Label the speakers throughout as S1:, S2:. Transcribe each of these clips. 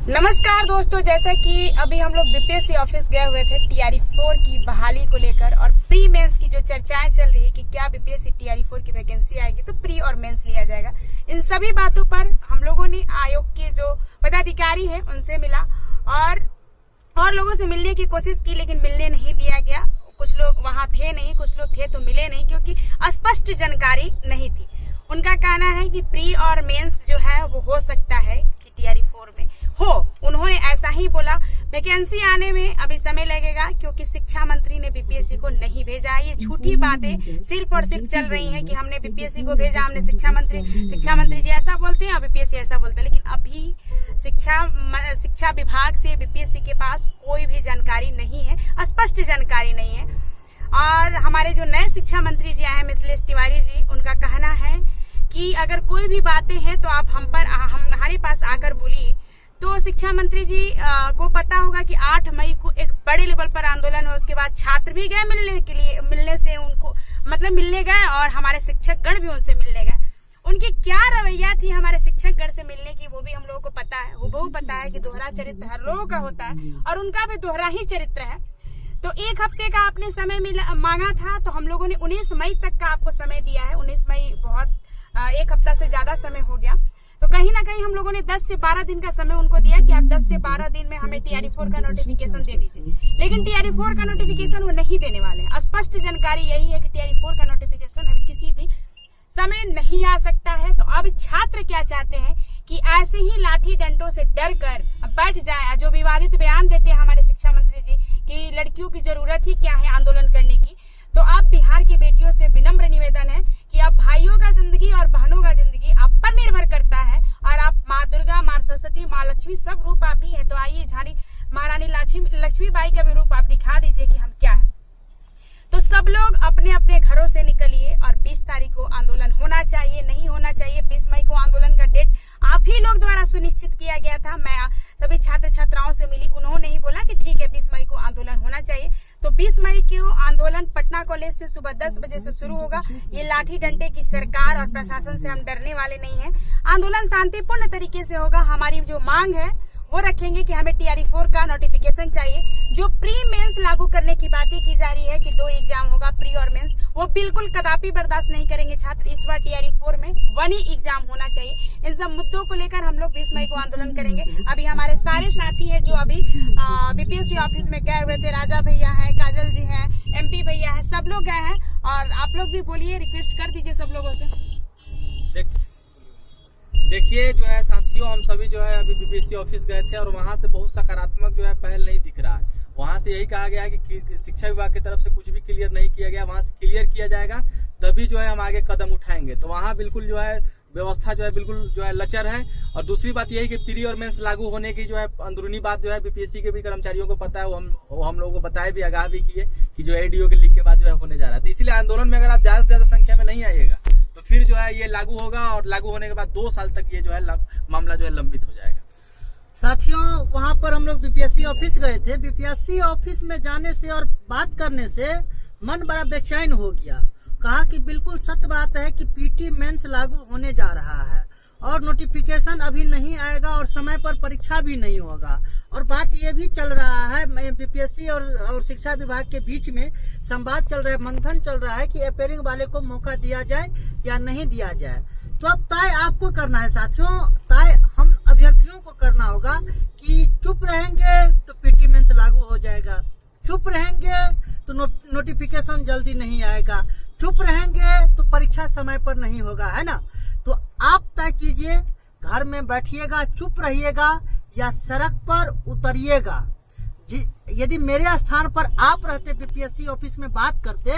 S1: नमस्कार दोस्तों, जैसा कि अभी हम लोग बीपीएससी ऑफिस गए हुए थे टीआरई 4 की बहाली को लेकर और प्री मेंस की जो चर्चाएं चल रही है कि क्या बीपीएससी टीआरई 4 की वैकेंसी आएगी तो प्री और मेंस लिया जाएगा। इन सभी बातों पर हम लोगों ने आयोग के जो पदाधिकारी हैं उनसे मिला और लोगों से मिलने की कोशिश की, लेकिन मिलने नहीं दिया गया। कुछ लोग वहाँ थे नहीं, कुछ लोग थे तो मिले नहीं, क्योंकि स्पष्ट जानकारी नहीं थी। उनका कहना है कि प्री और मेंस जो है वो हो सकता है कि टीआरई 4 में हो। उन्होंने ऐसा ही बोला। वैकेंसी आने में अभी समय लगेगा क्योंकि शिक्षा मंत्री ने बीपीएससी को नहीं भेजा है। ये झूठी बातें सिर्फ और सिर्फ चल रही हैं कि हमने बीपीएससी को भेजा, हमने शिक्षा मंत्री जी ऐसा बोलते हैं और बीपीएससी ऐसा बोलते हैं, लेकिन अभी शिक्षा विभाग से बीपीएससी के पास कोई भी जानकारी नहीं है, स्पष्ट जानकारी नहीं है। और हमारे जो नए शिक्षा मंत्री जी आए हैं मिथिलेश तिवारी जी, उनका कहना है कि अगर कोई भी बातें हैं तो आप हमारे पास आकर बोलिए। तो शिक्षा मंत्री जी को पता होगा कि 8 मई को एक बड़े लेवल पर आंदोलन हुआ, उसके बाद छात्र भी गए मिलने से उनको मिलने गए और हमारे शिक्षकगण भी उनसे मिलने गए। उनकी क्या रवैया थी हमारे शिक्षकगण से मिलने की वो भी हम लोगों को पता है। वो बहुत पता है कि दोहरा चरित्र हर लोगों का होता है और उनका भी दोहरा ही चरित्र है। तो 1 हफ्ते का आपने समय मांगा था, तो हम लोगों ने 19 मई तक का आपको समय दिया है। 19 मई बहुत 1 हफ्ता से ज्यादा समय हो गया, तो कहीं ना कहीं हम लोगों ने 10 से 12 दिन का समय उनको दिया कि आप 10 से 12 दिन में हमें टीआरई 4 का नोटिफिकेशन दे दीजिए। लेकिन टीआरई 4 का नोटिफिकेशन वो नहीं देने वाले हैं। स्पष्ट जानकारी यही है कि टीआरई 4 का नोटिफिकेशन अभी किसी भी समय नहीं आ सकता है। तो अब छात्र क्या चाहते हैं कि ऐसे ही लाठी डंडों से डर कर बैठ जाए। जो विवादित बयान देते हैं हमारे शिक्षा मंत्री जी कि लड़कियों की जरूरत ही क्या है आंदोलन करने की, तो आप बिहार की बेटियों से विनम्र निवेदन है कि आप भाइयों का जिंदगी और बहनों का जिंदगी आप पर निर्भर करता है और आप माँ दुर्गा, माँ सरस्वती, माँ लक्ष्मी सब रूप आप ही है। तो आइए झानी महारानी लक्ष्मीबाई का भी रूप आप दिखा दीजिए कि हम क्या है। तो सब लोग अपने अपने घरों से निकलिए और 20 तारीख को आंदोलन होना चाहिए, नहीं होना चाहिए। 20 मई को आंदोलन का डेट आप ही लोग द्वारा सुनिश्चित किया गया था। मैं सभी छात्र छात्राओं से मिली, उन्होंने ही बोला कि ठीक है 20 मई को आंदोलन होना चाहिए। तो 20 मई को आंदोलन पटना कॉलेज से सुबह 10 बजे से शुरू होगा। ये लाठी डंडे की सरकार और प्रशासन से हम डरने वाले नहीं हैं। आंदोलन शांतिपूर्ण तरीके से होगा। हमारी जो मांग है वो रखेंगे कि हमें टीआरई 4 का नोटिफिकेशन चाहिए। जो प्री मेंस लागू करने की बातें की जा रही है कि 2 एग्जाम होगा प्री और मेंस, वो बिल्कुल कदापि बर्दाश्त नहीं करेंगे छात्र। इस बार टीआरई 4 में 1 ही एग्जाम होना चाहिए। इन सब मुद्दों को लेकर हम लोग 20 मई को आंदोलन करेंगे। अभी हमारे सारे साथी हैं जो अभी बीपीएससी ऑफिस में गए हुए थे, राजा भैया है, काजल जी है, एमपी भैया है, सब लोग गए हैं। और आप लोग भी बोलिए, रिक्वेस्ट कर दीजिए सब लोगों से।
S2: देखिए जो है साथियों, हम सभी जो है अभी बीपीएससी ऑफिस गए थे और वहाँ से बहुत सकारात्मक जो है पहल नहीं दिख रहा है। वहाँ से यही कहा गया है कि शिक्षा विभाग की तरफ से कुछ भी क्लियर नहीं किया गया। वहाँ से क्लियर किया जाएगा तभी जो है हम आगे कदम उठाएंगे। तो वहाँ बिल्कुल जो है व्यवस्था जो है बिल्कुल जो है लचर है। और दूसरी बात यही कि प्री और मेंस लागू होने की जो है अंदरूनी बात जो है बीपीएससी के भी कर्मचारियों को पता है। वो हम लोगों को बताए भी, आगाह भी किए कि जो एडीओ के लिख के बाद जो है होने जा रहा है। तो इसलिए आंदोलन में अगर आप ज्यादा से ज्यादा संख्या में नहीं आइएगा तो फिर जो है ये लागू होगा और लागू होने के बाद 2 साल तक ये जो है मामला जो है लंबित हो जाएगा।
S3: साथियों, वहाँ पर हम लोग बीपीएससी ऑफिस गए थे। बीपीएससी ऑफिस में जाने से और बात करने से मन बड़ा बेचैन हो गया। कहा कि बिल्कुल सत्य बात है कि पीटी मेंस लागू होने जा रहा है और नोटिफिकेशन अभी नहीं आएगा और समय पर परीक्षा भी नहीं होगा। और बात ये भी चल रहा है बीपीएससी और शिक्षा विभाग के बीच में संवाद चल रहा है, मंथन चल रहा है कि अपेयरिंग वाले को मौका दिया जाए या नहीं दिया जाए। तो अब तय आपको करना है साथियों, तय हम अभ्यर्थियों को करना होगा कि चुप रहेंगे तो पीटी मेंस लागू हो जाएगा, चुप रहेंगे तो नोटिफिकेशन जल्दी नहीं आएगा, चुप रहेंगे तो परीक्षा समय पर नहीं होगा, है ना। तो आप तय कीजिए, घर में बैठिएगा, चुप रहिएगा या सड़क पर उतरिएगा। यदि मेरे स्थान पर आप रहते, बीपीएससी ऑफिस में बात करते,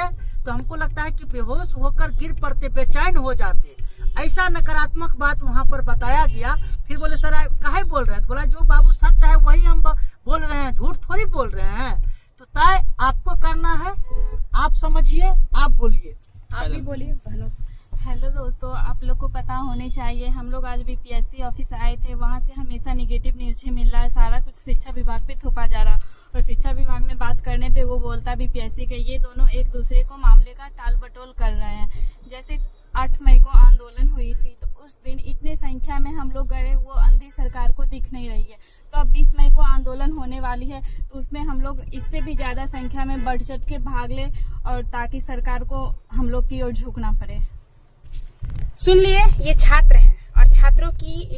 S3: तो हमको लगता है कि बेहोश होकर गिर पड़ते, बेचैन हो जाते। ऐसा नकारात्मक बात वहां पर बताया गया। फिर बोले सर काहे बोल रहे हैं? तो बोला जो बाबू सत्य है वही हम बोल रहे हैं, झूठ थोड़ी बोल रहे हैं। तो तय आपको करना है, आप समझिए, आप बोलिए,
S1: आप भी बोलिए बहनों से।
S4: हेलो दोस्तों, आप लोग को पता होने चाहिए हम लोग आज बीपीएससी ऑफिस आए थे। वहाँ से हमेशा नेगेटिव न्यूज ही मिल रहा है, सारा कुछ शिक्षा विभाग पे थोपा जा रहा। और शिक्षा विभाग में बात करने पे वो बोलता बीपीएससी के, ये दोनों एक दूसरे को मामले का टाल बटोल कर रहे हैं। जैसे 8 मई को आंदोलन हुई थी तो उस दिन इतने संख्या में हम लोग गए, वो अंधी सरकार को दिख नहीं रही है। तो अब 20 मई को आंदोलन होने वाली है, तो उसमें हम लोग इससे भी ज़्यादा संख्या में बढ़ चढ़ के भाग ले, और ताकि सरकार को हम लोग की ओर झुकना पड़े।
S1: सुन लिए, ये छात्र हैं और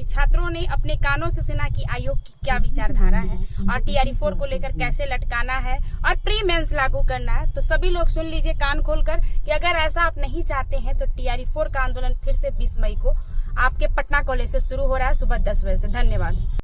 S1: छात्रों ने अपने कानों से सुना कि आयोग की क्या विचारधारा है और TRE-4 को लेकर कैसे लटकाना है और प्री मेंस लागू करना है। तो सभी लोग सुन लीजिए कान खोलकर कि अगर ऐसा आप नहीं चाहते हैं तो TRE-4 का आंदोलन फिर से 20 मई को आपके पटना कॉलेज से शुरू हो रहा है सुबह 10 बजे से। धन्यवाद।